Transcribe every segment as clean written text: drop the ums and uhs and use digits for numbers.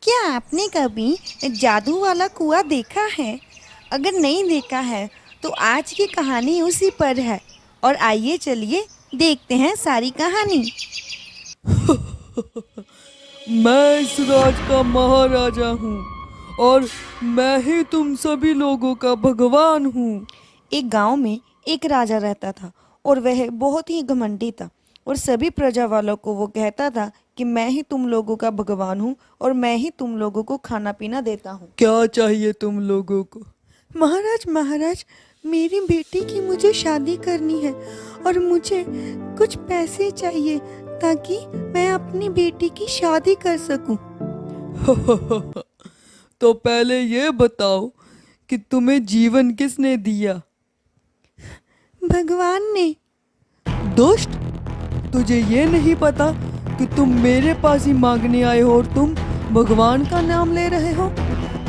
क्या आपने कभी जादू वाला कुआं देखा है? अगर नहीं देखा है तो आज की कहानी उसी पर है। और आइए चलिए देखते हैं सारी कहानी। मैं इस राज का महाराजा हूँ और मैं ही तुम सभी लोगों का भगवान हूँ। एक गांव में एक राजा रहता था और वह बहुत ही घमंडी था और सभी प्रजा वालों को वो कहता था कि मैं ही तुम लोगों का भगवान हूँ और मैं ही तुम लोगों को खाना पीना देता हूँ। क्या चाहिए तुम लोगों को? महाराज महाराज, मेरी बेटी की मुझे शादी करनी है और मुझे कुछ पैसे चाहिए ताकि मैं अपनी बेटी की शादी कर सकूं। तो पहले ये बताओ कि तुम्हें जीवन किसने दिया? भगवान ने। दुष्ट, तुझे ये नहीं पता कि तुम मेरे पास ही मांगने आए हो और तुम भगवान का नाम ले रहे हो?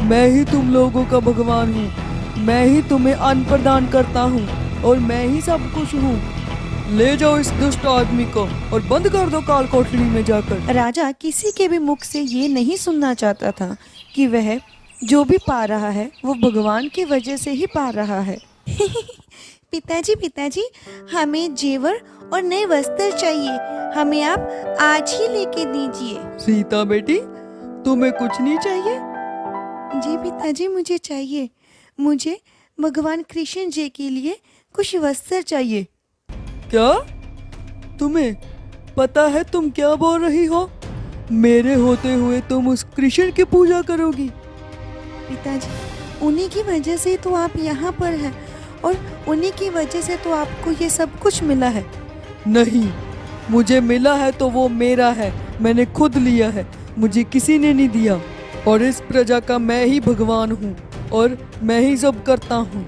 मैं ही तुम लोगों का भगवान हूँ। मैं ही तुम्हें अन्न प्रदान करता हूँ और मैं ही सब कुछ हूँ। ले जाओ इस दुष्ट आदमी को और बंद कर दो काल कोठरी में जाकर। राजा किसी के भी मुख से ये नहीं सुनना चाहता था कि वह जो भी पा रहा है वो भगवान की वजह से ही पा रहा है। पिताजी पिताजी, हमें जेवर और नए वस्त्र चाहिए। हमें आप आज ही लेके दीजिए। सीता बेटी, तुम्हें कुछ नहीं चाहिए? जी पिताजी, मुझे चाहिए। मुझे भगवान कृष्ण जी के लिए कुछ वस्त्र चाहिए। क्या? तुम्हें पता है तुम क्या बोल रही हो? मेरे होते हुए तुम उस कृष्ण की पूजा करोगी? पिताजी, उन्हीं की वजह से तो आप यहाँ पर हैं और उन्हीं की वजह से तो आपको ये सब कुछ मिला है। नहीं, मुझे मिला है तो वो मेरा है। मैंने खुद लिया है, मुझे किसी ने नहीं दिया। और इस प्रजा का मैं ही भगवान हूँ और मैं ही सब करता हूँ।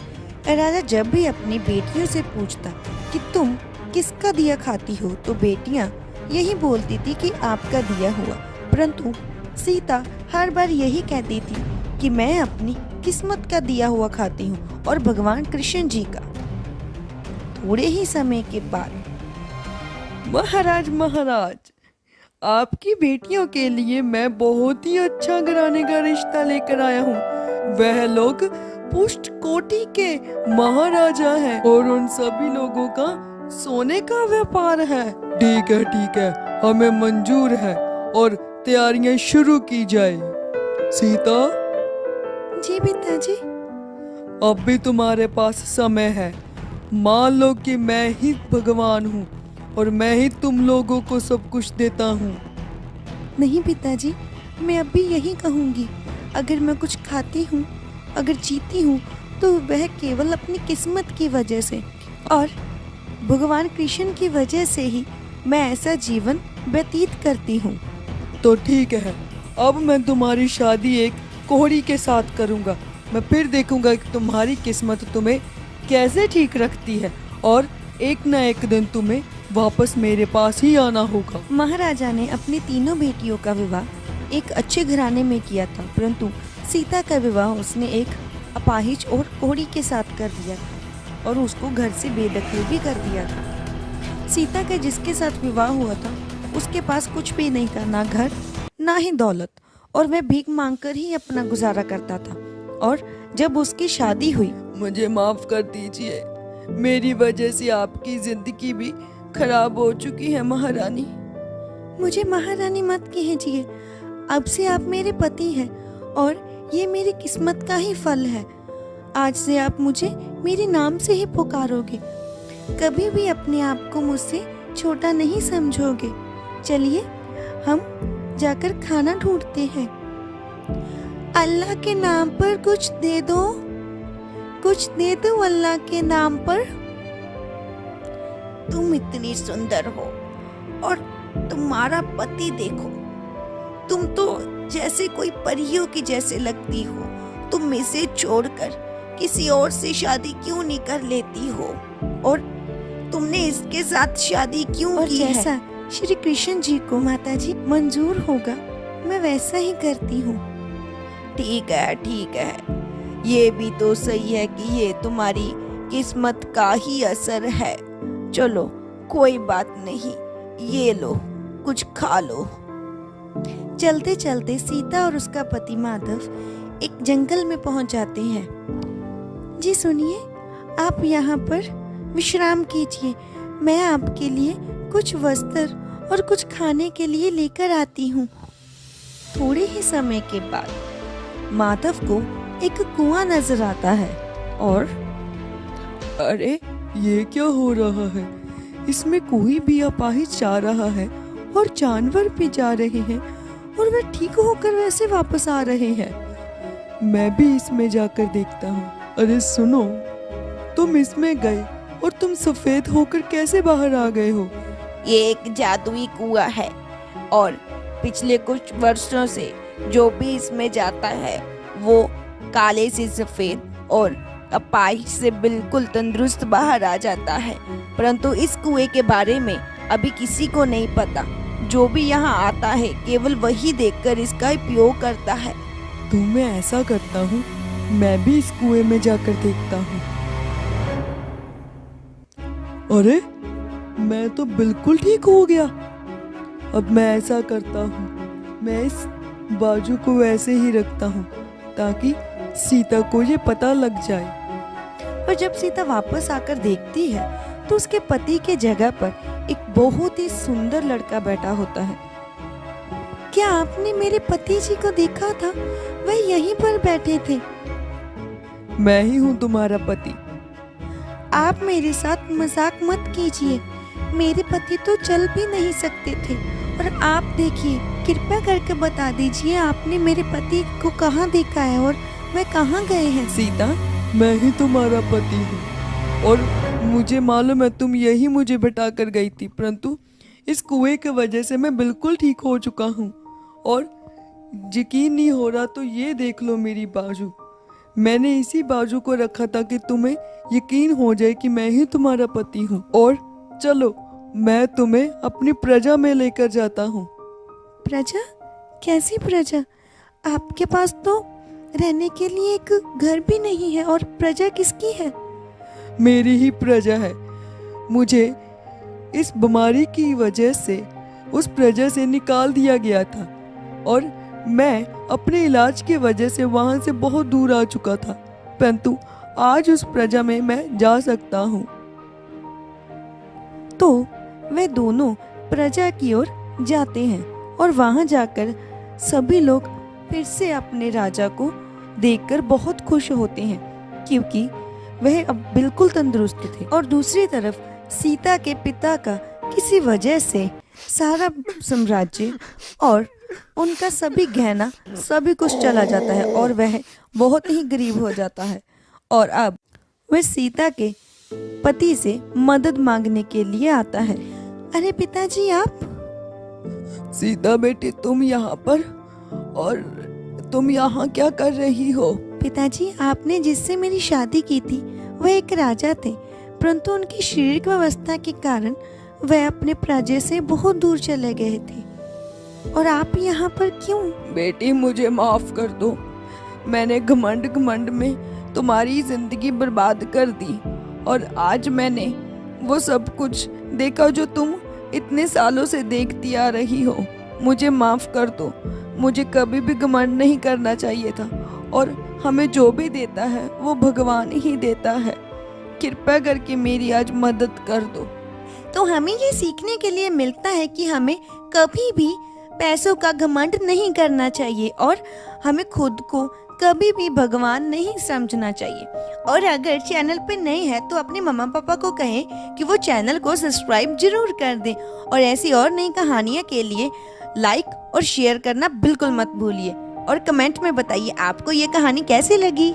राजा जब भी अपनी बेटियों से पूछता कि तुम किसका दिया खाती हो तो बेटियां यही बोलती थी कि आपका दिया हुआ, परंतु सीता हर बार यही कहती थी कि मैं अपनी किस्मत का दिया हुआ खाती हूँ और भगवान कृष्ण जी का। थोड़े ही समय के बाद महाराज महाराज, आपकी बेटियों के लिए मैं बहुत ही अच्छा घराने का रिश्ता लेकर आया हूँ। वह लोग पुष्ट कोटि के महाराजा हैं और उन सभी लोगों का सोने का व्यापार है। ठीक है, हमें मंजूर है और तैयारियां शुरू की जाए। सीता, जी पिताजी। अब भी तुम्हारे पास समय है। मान लो कि मैं ही भगवान हूँ और मैं ही तुम लोगों को सब कुछ देता हूँ। नहीं पिताजी, मैं अब भी यही कहूँगी, अगर मैं कुछ खाती हूँ, अगर जीती हूँ तो वह केवल अपनी किस्मत की वजह से और भगवान कृष्ण की वजह से ही मैं ऐसा जीवन व्यतीत करती हूँ। तो ठीक है, अब मैं तुम्हारी शादी एक कोहड़ी के साथ करूँगा। मैं फिर देखूंगा कि तुम्हारी किस्मत तुम्हें कैसे ठीक रखती है और एक न एक दिन तुम्हें वापस मेरे पास ही आना होगा। महाराजा ने अपनी तीनों बेटियों का विवाह एक अच्छे घराने में किया था, परंतु सीता का विवाह उसने एक अपाहिज और कोहड़ी के साथ कर दिया था और उसको घर से बेदखल भी कर दिया था। सीता का जिसके साथ विवाह हुआ था उसके पास कुछ भी नहीं था, ना घर ना ही दौलत, और वह भीख मांगकर ही अपना गुजारा करता था। और जब उसकी शादी हुई, मुझे माफ कर दीजिए, मेरी वजह से आपकी जिंदगी भी खराब हो चुकी है महारानी। मुझे महारानी मत कीजिए, अब से आप मेरे पति हैं और ये मेरी किस्मत का ही फल है। आज से आप मुझे मेरे नाम से ही पुकारोगे, कभी भी अपने आप को मुझसे छोटा नहीं समझोगे। चलिए हम जाकर खाना ढूंढते हैं। अल्लाह के नाम पर कुछ दे दो, कुछ दे दो अल्लाह के नाम पर। तुम इतनी सुंदर हो और तुम्हारा पति देखो, तुम तो जैसे कोई परियों की जैसे लगती हो। तुम इसे छोड़कर किसी और से शादी क्यों नहीं कर लेती हो? और तुमने इसके साथ शादी क्यों की है? जैसा श्री कृष्ण जी को माताजी मंजूर होगा मैं वैसा ही करती हूँ। ठीक है, ये भी तो सही है कि ये तुम्हारी किस्मत का ही असर है। चलो कोई बात नहीं, ये लो कुछ खा लो। चलते चलते सीता और उसका पति माधव एक जंगल में पहुंच जाते हैं। जी सुनिए, आप यहाँ पर विश्राम कीजिए, मैं आपके लिए कुछ वस्त्र और कुछ खाने के लिए लेकर आती हूँ। थोड़े ही समय के बाद माधव को एक कुआं नजर आता है और अरे ये क्या हो रहा है? इसमें कोई भी अपाहिज जा रहा है और जानवर भी जा रहे हैं और वे ठीक होकर वैसे वापस आ रहे हैं। मैं भी इसमें जाकर देखता हूँ। अरे सुनो, तुम इसमें गए और तुम सफेद होकर कैसे बाहर आ गए हो? ये एक जादुई कुआं है और पिछले कुछ वर्षों से जो भी इसमें जाता है वो काले से सफेद और अपाहिज से बिल्कुल तंदुरुस्त बाहर आ जाता है। परंतु इस कुएं के बारे में अभी किसी को नहीं पता। जो भी यहाँ आता है केवल वही देखकर इसका उपयोग करता है। तो मैं ऐसा करता हूँ, मैं भी इस कुएं में जाकर देखता हूँ। अरे मैं तो बिल्कुल ठीक हो गया। अब मैं ऐसा करता हूँ, मैं इस बाजू को वैसे ही रखता हूँ ताकि सीता को ये पता लग जाए। और जब सीता वापस आकर देखती है तो उसके पति के जगह पर एक बहुत ही सुंदर लड़का बैठा होता है। क्या आपने मेरे पति जी को देखा था? वह यहीं पर बैठे थे। मैं ही हूँ तुम्हारा पति। आप मेरे साथ मजाक मत कीजिए। मेरे पति तो चल भी नहीं सकते थे और आप देखिए, कृपया करके बता दीजिए आपने मेरे पति को कहाँ देखा है और वह कहाँ गए हैं? सीता, मैं ही तुम्हारा पति हूँ और मुझे मालूम है तुम यही मुझे बिठा कर गई थी, परंतु इस कुएं की वजह से मैं बिल्कुल ठीक हो चुका हूँ और यकीन नहीं हो रहा तो ये देख लो मेरी बाजू। मैंने इसी बाजू को रखा था कि तुम्हें यकीन हो जाए कि मैं ही तुम्हारा पति हूँ। और चलो, मैं तुम्हें अपनी प्रजा में लेकर जाता हूँ। प्रजा? कैसी प्रजा? आपके पास तो रहने के लिए एक घर भी नहीं है और प्रजा किसकी है? मेरी ही प्रजा है। मुझे इस बीमारी की वजह से उस प्रजा से निकाल दिया गया था और मैं अपने इलाज की वजह से वहां से बहुत दूर आ चुका था, परंतु आज उस प्रजा में मैं जा सकता हूँ। तो वे दोनों प्रजा की ओर जाते हैं और वहां जाकर सभी लोग फिर से अपने राजा को देखकर बहुत खुश होते हैं क्योंकि वह अब बिल्कुल तंदुरुस्त थे। और दूसरी तरफ सीता के पिता का किसी वजह से सारा साम्राज्य और उनका सभी गहना सभी कुछ चला जाता है और वह बहुत ही गरीब हो जाता है और अब वह सीता के पति से मदद मांगने के लिए आता है। अरे पिताजी, आप? सीता बेटी, तुम यहाँ पर? और तुम यहाँ क्या कर रही हो? पिताजी, आपने जिससे मेरी शादी की थी वह एक राजा थे, परंतु उनकी शारीरिक अवस्था के कारण वह अपने प्रजा से बहुत दूर चले गए थे। और आप यहाँ पर क्यों? बेटी, मुझे माफ कर दो। मैंने घमंड में तुम्हारी जिंदगी बर्बाद कर दी और आज मैंने वो सब कुछ देखा जो तुम इतने सालों से देखती आ रही हो। मुझे माफ कर दो। मुझे कभी भी घमंड नहीं करना चाहिए था और हमें जो भी देता है वो भगवान ही देता है। कृपया करके मेरी आज मदद कर दो। तो हमें ये सीखने के लिए मिलता है कि हमें कभी भी पैसों का घमंड नहीं करना चाहिए और हमें खुद को कभी भी भगवान नहीं समझना चाहिए। और अगर चैनल पे नए हैं तो अपने मम्मा पापा को कहें कि वो चैनल को सब्सक्राइब जरूर कर दें और ऐसी और नई कहानियों के लिए लाइक और शेयर करना बिल्कुल मत भूलिए और कमेंट में बताइए आपको ये कहानी कैसी लगी।